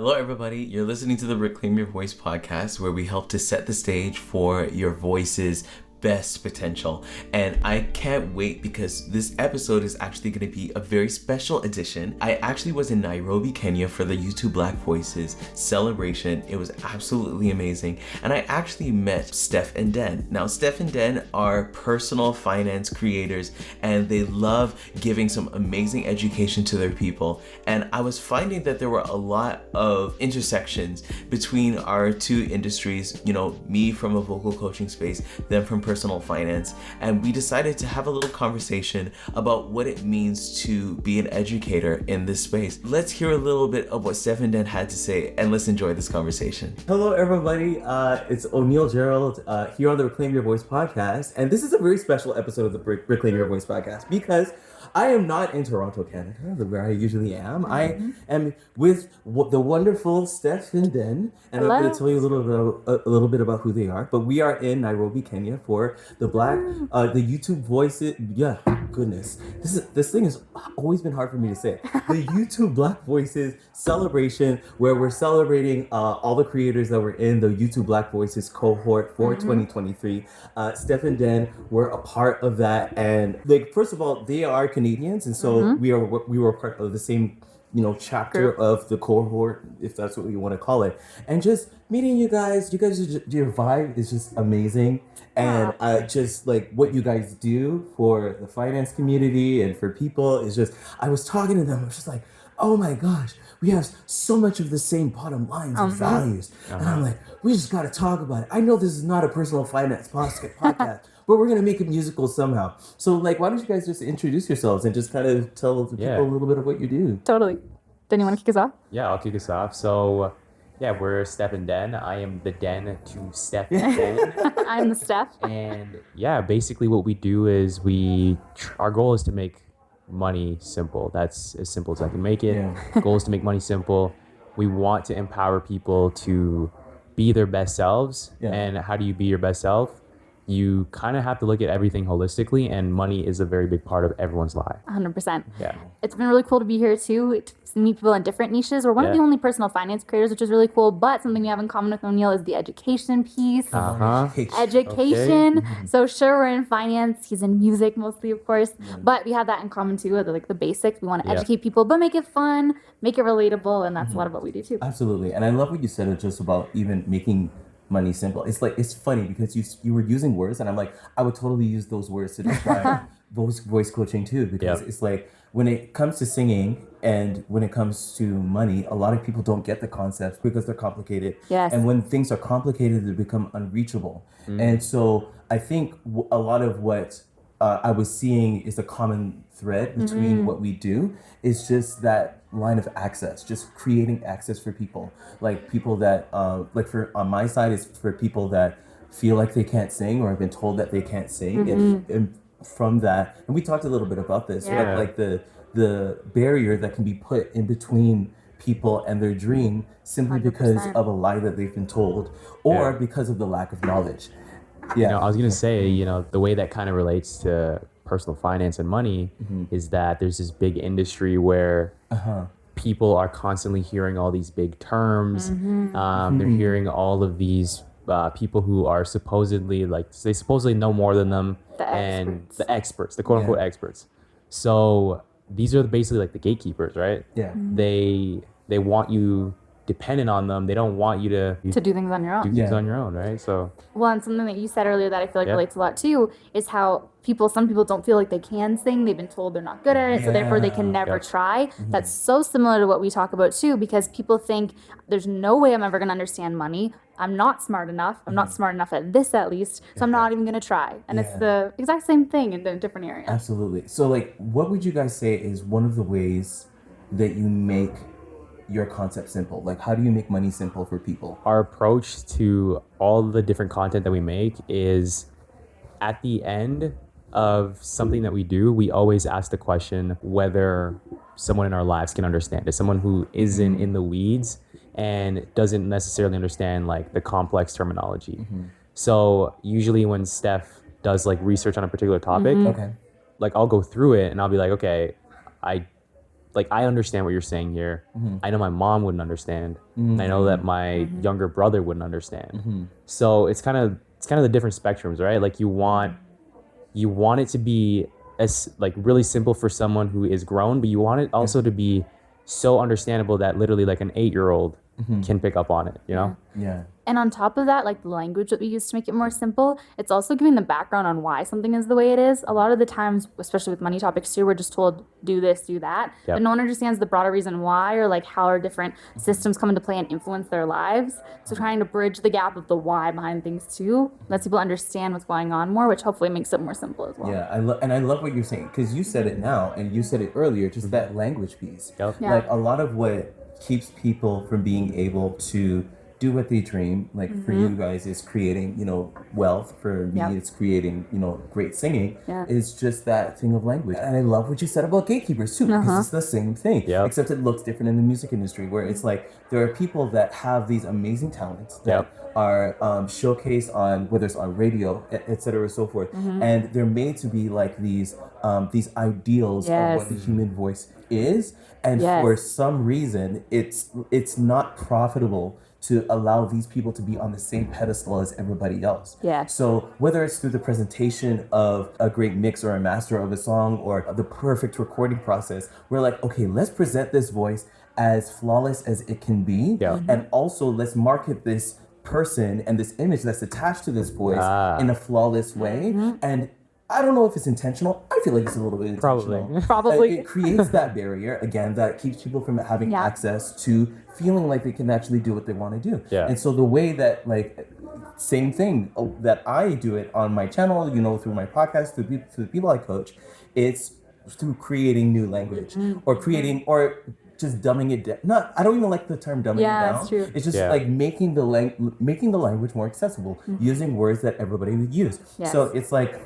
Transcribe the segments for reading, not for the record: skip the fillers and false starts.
Hello, everybody. You're listening to the Reclaim Your Voice podcast, where we help to set the stage for your voice's best potential. And I can't wait because this episode is actually going to be a very special edition. I actually was in Nairobi, Kenya for the YouTube Black Voices celebration. It was absolutely amazing. And I actually met Steph and Den. Now, Steph and Den are personal finance creators and they love giving some amazing education to their people. And I was finding that there were a lot of intersections between our two industries, you know, me from a vocal coaching space, them from personal finance, and we decided to have a little conversation about what it means to be an educator in this space. Let's hear a little bit of what Steph and Dan had to say, and let's enjoy this conversation. Hello, everybody. It's O'Neill Gerald here on the Reclaim Your Voice podcast, and this is a very special episode of the Reclaim Your Voice podcast because I am not in Toronto, Canada, where I usually am. I am with the wonderful Steph and Den, and Hello. I'm going to tell you a little bit about who they are. But we are in Nairobi, Kenya, for the the YouTube Voices. Yeah, goodness, this thing has always been hard for me to say. The YouTube Black Voices celebration, where we're celebrating all the creators that were in the YouTube Black Voices cohort for 2023. Steph and Den were a part of that, and like first of all, they are Canadians, and so we were part of the same, you know, chapter of the cohort, if that's what you want to call it. And just meeting you guys your vibe is just amazing, and just like what you guys do for the finance community and for people is just. I was talking to them, I was just like, oh my gosh, we have so much of the same bottom lines and values, and I'm like, we just got to talk about it. I know this is not a personal finance podcast. But we're going to make it musical somehow. So, like, why don't you guys just introduce yourselves and just kind of tell the people a little bit of what you do? Totally. Den, you want to kick us off? Yeah, I'll kick us off. So, we're Steph and Den. I am the Den to Steph and Den. I'm the Steph. And, basically what we do is our goal is to make money simple. That's as simple as I can make it. Yeah. Goal is to make money simple. We want to empower people to be their best selves. Yeah. And how do you be your best self? You kind of have to look at everything holistically, and money is a very big part of everyone's life. 100%. Yeah. It's been really cool to be here too, to meet people in different niches. We're one of the only personal finance creators, which is really cool, but something we have in common with O'Neill is the education piece. Education. Okay. So sure, we're in finance. He's in music mostly, of course, but we have that in common too, like the basics. We want to educate people, but make it fun, make it relatable, and that's a lot of what we do too. Absolutely. And I love what you said just about even making money simple. It's like, it's funny because you were using words, and I'm like, I would totally use those words to describe voice coaching too, because it's like when it comes to singing and when it comes to money, a lot of people don't get the concepts because they're complicated. Yes. And when things are complicated, they become unreachable. And so I think a lot of what I was seeing is a common thread between what we do is just that line of access, just creating access for people, like people that like for on my side is for people that feel like they can't sing or have been told that they can't sing, and from that, and we talked a little bit about this, right? Like the barrier that can be put in between people and their dream simply 100%. Because of a lie that they've been told or because of the lack of knowledge. You know, I was gonna say, you know, the way that kind of relates to personal finance and money is that there's this big industry where people are constantly hearing all these big terms. They're hearing all of these people who are supposedly they supposedly know more than them, the experts, the quote unquote experts. So these are basically like the gatekeepers, right? Yeah. They want you dependent on them. They don't want you to do things on your own. Do things on your own, right? So and something that you said earlier that I feel like relates a lot too is how some people don't feel like they can sing. They've been told they're not good at it, so therefore they can never try. That's so similar to what we talk about too, because people think there's no way I'm ever going to understand money. I'm not smart enough. I'm not smart enough at this, at least, so I'm not even going to try. And it's the exact same thing in a different area. Absolutely. So like, what would you guys say is one of the ways that you make your concept simple? Like, how do you make money simple for people? Our approach to all the different content that we make is at the end of something that we do, we always ask the question whether someone in our lives can understand it. Someone who isn't in the weeds and doesn't necessarily understand like the complex terminology. So usually when Steph does like research on a particular topic, like I'll go through it and I'll be like, okay, I like I understand what you're saying here. I know my mom wouldn't understand. And I know that my younger brother wouldn't understand. So it's kind of the different spectrums, right? Like you want it to be as like really simple for someone who is grown, but you want it also to be so understandable that literally like an 8-year-old can pick up on it, you know? Yeah. And on top of that, like the language that we use to make it more simple, it's also giving the background on why something is the way it is. A lot of the times, especially with money topics too, we're just told do this, do that. But no one understands the broader reason why, or like how our different systems come into play and influence their lives. So trying to bridge the gap of the why behind things too lets people understand what's going on more, which hopefully makes it more simple as well. Yeah, I love what you're saying, because you said it now and you said it earlier, just that language piece. Yep. Yeah. Like a lot of what keeps people from being able to do what they dream, like for you guys is creating, you know, wealth. For me, it's creating, you know, great singing. Is just that thing of language. And I love what you said about gatekeepers too, because it's the same thing, except it looks different in the music industry, where it's like there are people that have these amazing talents that are showcased on, whether it's on radio, et cetera, so forth, and they're made to be like these ideals of what the human voice is, and for some reason it's not profitable to allow these people to be on the same pedestal as everybody else. So whether it's through the presentation of a great mix or a master of a song or the perfect recording process, we're like, okay, let's present this voice as flawless as it can be, and also let's market this person and this image that's attached to this voice in a flawless way. And I don't know if it's intentional. I feel like it's a little bit intentional. Probably. It creates that barrier, again, that keeps people from having access to feeling like they can actually do what they want to do. And so the way that, like, same thing that I do it on my channel, you know, through my podcast, through the people I coach, it's through creating new language or creating, or just dumbing it down. I don't even like the term dumbing it down. That's true. It's just like making the language more accessible, using words that everybody would use. So it's like,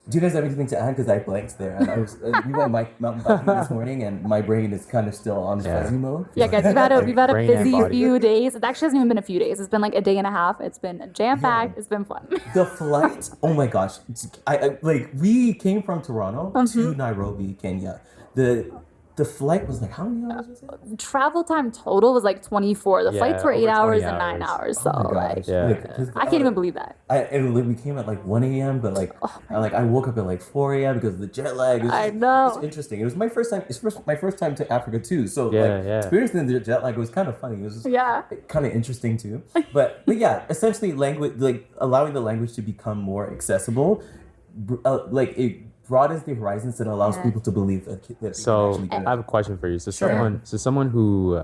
do you guys have anything to add? Because I blanked there. And I was we went mountain biking this morning, and my brain is kind of still on fuzzy mode. Yeah, guys, we've had a busy few days. It actually hasn't even been a few days. It's been like a day and a half. It's been jam-packed. It's been fun. The flight, oh my gosh. I like, we came from Toronto to Nairobi, Kenya. The flight was like, how many hours was it? Travel time total was like 24. The flights were 8 hours and 9 hours. So like, I can't even believe that. We came at like 1 a.m. but like, I woke up at like 4 a.m. because of the jet lag. I know. It was interesting. It was my first time. It's my first time to Africa too. So experiencing the jet lag was kind of funny. It was kind of interesting too. But yeah, essentially language, like allowing the language to become more accessible, like it broadens the horizons and allows people to believe that so can actually do it. I have a question for you. So someone who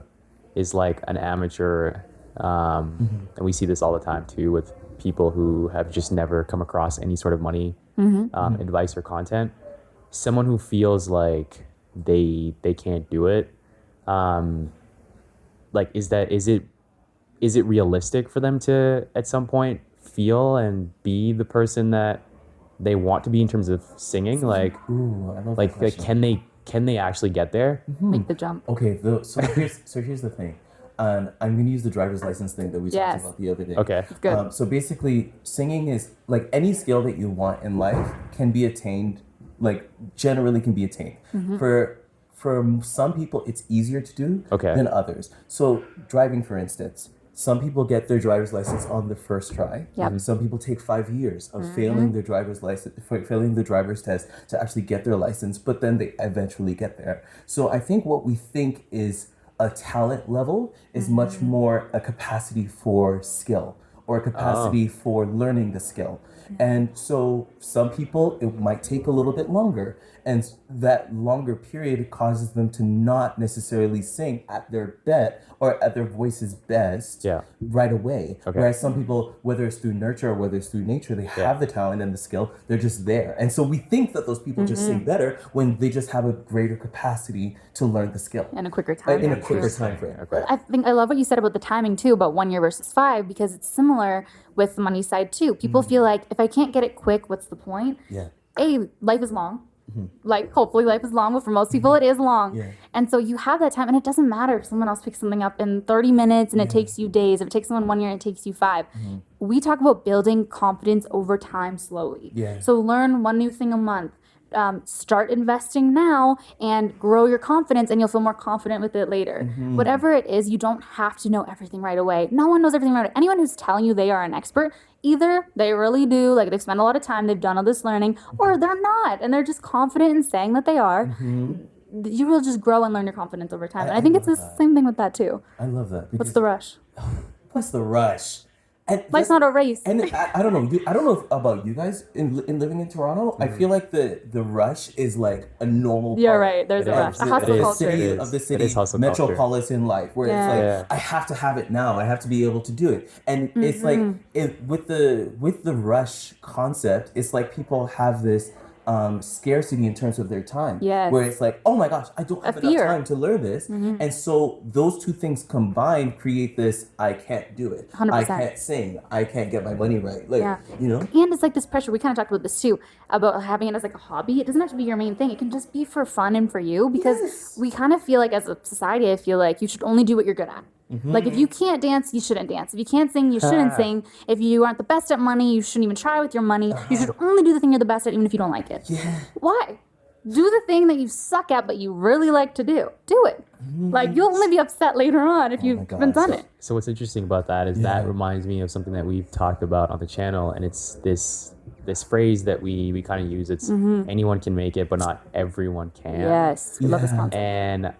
is like an amateur, and we see this all the time too with people who have just never come across any sort of money advice or content. Someone who feels like they can't do it, like is it realistic for them to at some point feel and be the person that they want to be in terms of singing? Like, I love that question. can they actually get there? Make the jump. Okay, so here's the thing. I'm going to use the driver's license thing that we talked about the other day. Okay. Good. So basically, singing is like any skill that you want in life can be attained, like generally can be attained. For some people, it's easier to do than others. So driving, for instance, some people get their driver's license on the first try. Some people take 5 years of failing their driver's license, failing the driver's test to actually get their license, but then they eventually get there. So I think what we think is a talent level is much more a capacity for skill or a capacity for learning the skill. And so some people, it might take a little bit longer. And that longer period causes them to not necessarily sing at their best or at their voice's best right away. Whereas some people, whether it's through nurture or whether it's through nature, they have the talent and the skill, they're just there. And so we think that those people just sing better when they just have a greater capacity to learn the skill. In a quicker time. In a quicker time frame. I think I love what you said about the timing too, about 1 year versus 5, because it's similar with the money side too. People feel like if I can't get it quick, what's the point? Life is long. Like hopefully life is long, but for most people it is long. And so you have that time, and it doesn't matter if someone else picks something up in 30 minutes and it takes you days. If it takes someone 1 year and it takes you 5. We talk about building confidence over time slowly. So learn one new thing a month. start investing now and grow your confidence, and you'll feel more confident with it later. Whatever it is, you don't have to know everything right away. No one knows everything right away. Anyone who's telling you they are an expert, either they really do, like they've spent a lot of time, they've done all this learning, or they're not, and they're just confident in saying that they are. You will just grow and learn your confidence over time. And I think it's the same thing with that too. I love that. What's the rush? What's the rush? And Life's not a race. And I don't know. I don't know about you guys in living in Toronto. I feel like the rush is like a normal part. You're right. There's a rush. A hustle culture. Of the city metropolitan life, where it's like I have to have it now. I have to be able to do it. And it's like with the rush concept, it's like people have this scarcity in terms of their time. Yes. Where it's like, oh my gosh, I don't have enough time to learn this. And so those two things combined create this, I can't do it. 100%. I can't sing. I can't get my money right. Like, you know? And it's like this pressure. We kind of talked about this too, about having it as like a hobby. It doesn't have to be your main thing. It can just be for fun and for you, because we kind of feel like as a society, I feel like you should only do what you're good at. Like if you can't dance, you shouldn't dance. If you can't sing, you shouldn't sing. If you aren't the best at money, you shouldn't even try with your money. You should only do the thing you're the best at, even if you don't like it. Why? Do the thing that you suck at but you really like to do. Do it. Like you'll only be upset later on if you haven't done it. So what's interesting about that is that reminds me of something that we've talked about on the channel, and it's this phrase that we kind of use. It's anyone can make it, but not everyone can. Yes, we love this concept. And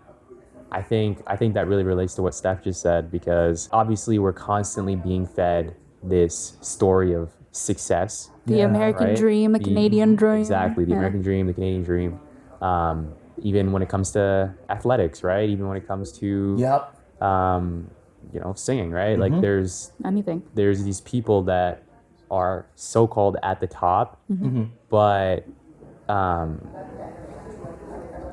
I think that really relates to what Steph just said, because obviously we're constantly being fed this story of success. The American dream, the Canadian dream. Exactly, the American dream, the Canadian dream. Even when it comes to athletics, right? Even when it comes to singing, right? Like there's these people that are so-called at the top, but I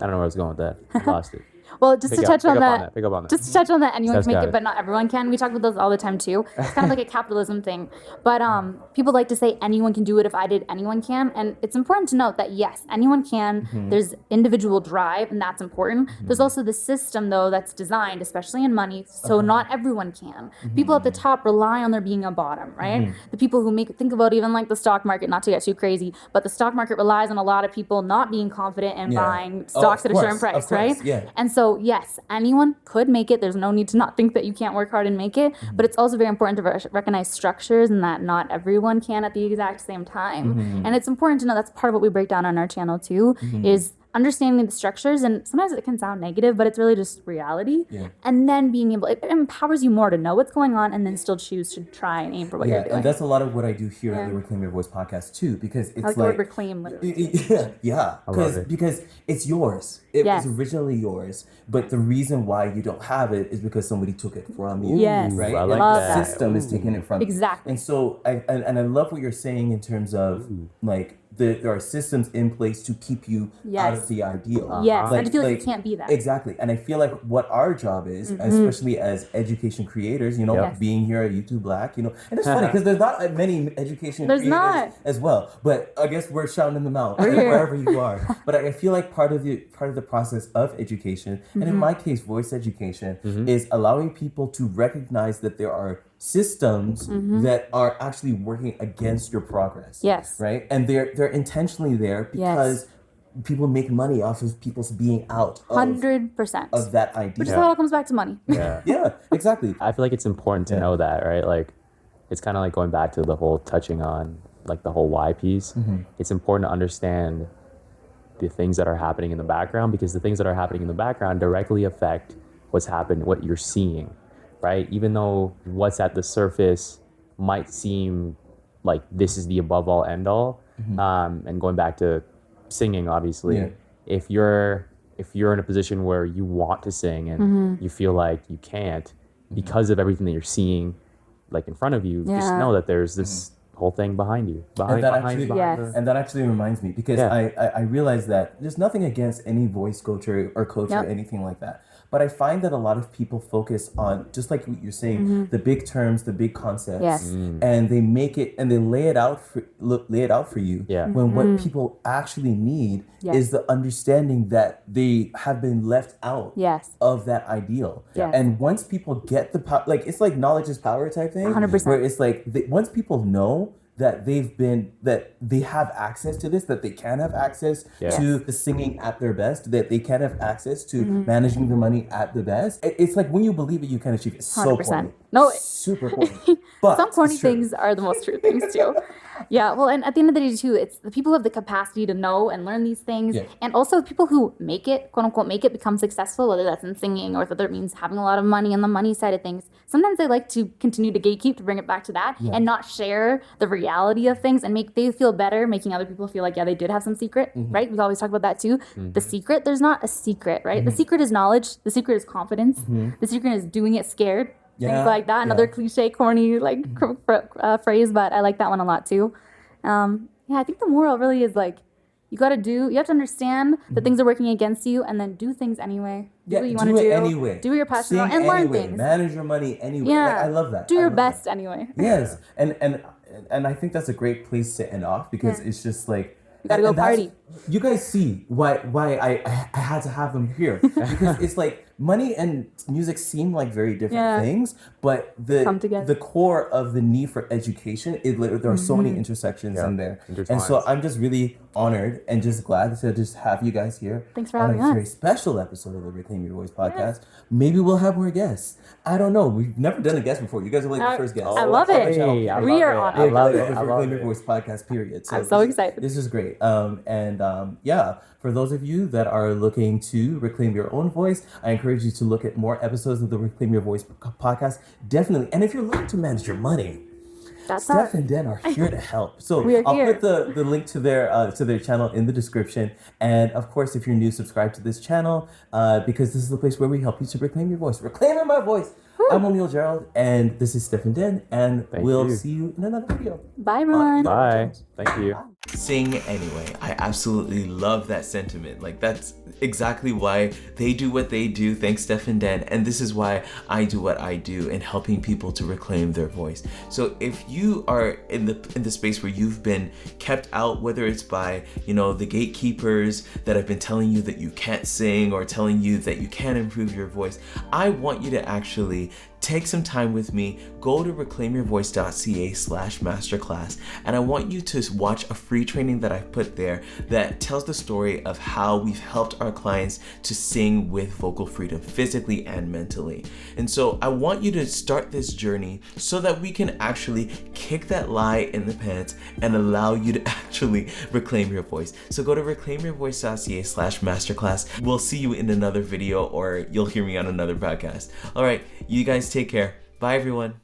don't know where I was going with that. I lost it. Well, just to touch on that, just to touch on that, anyone can make it, but not everyone can. We talk about those all the time too. It's kind of like a capitalism thing. But people like to say anyone can do it. If I did, anyone can. And it's important to note that yes, anyone can. There's individual drive, and that's important. There's also the system though that's designed, especially in money, so not everyone can. People at the top rely on there being a bottom, right? The people who think about even like the stock market, not to get too crazy, but the stock market relies on a lot of people not being confident in buying stocks at a certain price, right? And so yes, anyone could make it. There's no need to not think that you can't work hard and make it, but it's also very important to recognize structures and that not everyone can at the exact same time. And it's important to know that's part of what we break down on our channel too, is understanding the structures, and sometimes it can sound negative, but it's really just reality. And then being able, it empowers you more to know what's going on and then still choose to try and aim for what you're doing. And that's a lot of what I do here at the Reclaim Your Voice podcast too, because it's like the word reclaim, literally. Because it's yours. It was originally yours, but the reason why you don't have it is because somebody took it from you. Right? I like the system is taking it from you. Exactly. And so I love what you're saying in terms of like there are systems in place to keep you out of the ideal. And to feel like you can't be that. Exactly. And I feel like what our job is, especially as education creaters, being here at YouTube Black, and it's funny because there's not many education creators as well. But I guess we're shouting them out wherever you are. But I feel like part of the process of education, and in my case, voice education, is allowing people to recognize that there are systems that are actually working against your progress. Right? And they're intentionally there because people make money off of people's being out of 100% of that idea. Which is how it all comes back to money. Exactly. I feel like it's important to know that, right? Like it's kind of like going back to the whole touching on like the whole why piece. It's important to understand the things that are happening in the background, because the things that are happening in the background directly affect what you're seeing, right? Even though what's at the surface might seem like this is the above all end all, and going back to singing, obviously, if you're in a position where you want to sing and you feel like you can't because of everything that you're seeing like in front of you, just know that there's this whole thing behind you. And that actually reminds me, because I realize that there's nothing against any voice coach or anything like that. But I find that a lot of people focus on, just like what you're saying, the big terms, the big concepts, and they make it and they lay it out for you. When what people actually need is the understanding that they have been left out of that ideal. And once people get the power, like it's like knowledge is power type thing, 100%. where it's like once people know that they have access to this, that they can have access to the singing at their best, that they can have access to managing their money at the best. It's like when you believe it, you can achieve it. So 100%. corny. No, Super corny. But some corny it's true. things are the most true things too. Yeah, well, and at the end of the day too, it's the people who have the capacity to know and learn these things, and also people who make it, quote unquote, make it become successful, whether that's in singing or whether it means having a lot of money on the money side of things. Sometimes they like to continue to gatekeep, to bring it back to that, and not share the reality of things and make they feel better, making other people feel like, yeah, they did have some secret, right? We always talk about that too. The secret, there's not a secret, right? The secret is knowledge. The secret is confidence. The secret is doing it scared. Things like that. Another cliche, corny phrase, but I like that one a lot too. I think the moral really is like, you have to understand that things are working against you, and then do things anyway. Do what you want to do. Anyway. Do what you're passionate about, and anyway. learn things. Manage your money anyway. Yeah. Like, I love that. Do your best anyway. Yes. And I think that's a great place to end off, because it's just like, you gotta go party. You guys see why I had to have them here, because it's like money and music seem like very different things, but the core of the need for education is there are so many intersections in there, and so I'm just really honored and just glad to just have you guys here. Thanks for having us. On a very special episode of the Reclaim Your Voice podcast. Maybe we'll have more guests. I don't know. We've never done a guest before. You guys are like the first guest. I love it. Hey, We are on it. I love it. Reclaim Your Voice podcast. Period. I'm so excited. This is great. For those of you that are looking to reclaim your own voice, I encourage you to look at more episodes of the Reclaim Your Voice podcast. Definitely. And if you're looking to manage your money, Steph and Dan are here to help. So I'll put the link to their channel in the description. And of course, if you're new, subscribe to this channel, because this is the place where we help you to reclaim your voice. Reclaiming my voice. I'm O'Neal Gerald, and this is Steph and Dan, and we'll see you in another video. Bye, everyone. Bye. Thank you. Sing anyway. I absolutely love that sentiment. Like, that's exactly why they do what they do. Thanks, Steph and Dan. And this is why I do what I do in helping people to reclaim their voice. So if you are in the space where you've been kept out, whether it's by, the gatekeepers that have been telling you that you can't sing or telling you that you can't improve your voice, I want you to actually take some time with me, go to reclaimyourvoice.ca/masterclass, and I want you to watch a free training that I've put there that tells the story of how we've helped our clients to sing with vocal freedom, physically and mentally. And so I want you to start this journey so that we can actually kick that lie in the pants and allow you to actually reclaim your voice. So go to reclaimyourvoice.ca/masterclass. We'll see you in another video, or you'll hear me on another podcast. All right, you guys take care. Bye, everyone.